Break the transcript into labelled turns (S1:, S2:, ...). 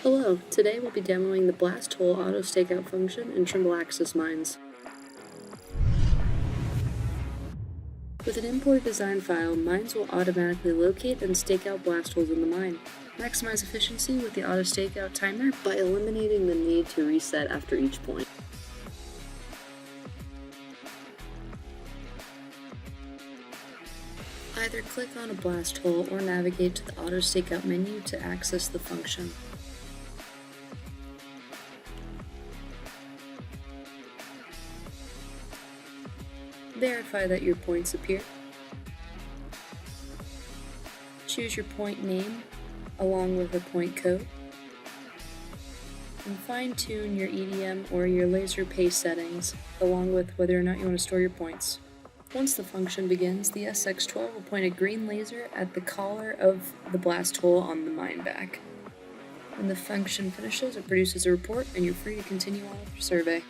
S1: Hello, today we'll be demoing the blast hole auto stakeout function in Trimble Access mines. With an import design file, mines will automatically locate and stake out blast holes in the mine. Maximize efficiency with the auto stakeout timer by eliminating the need to reset after each point. Either click on a blast hole or navigate to the auto stakeout menu to access the function. Verify that your points appear. Choose your point name along with a point code. And fine-tune your EDM or your laser pace settings along with whether or not you want to store your points. Once the function begins, the SX12 will point a green laser at the collar of the blast hole on the mine back. When the function finishes, it produces a report and you're free to continue on with your survey.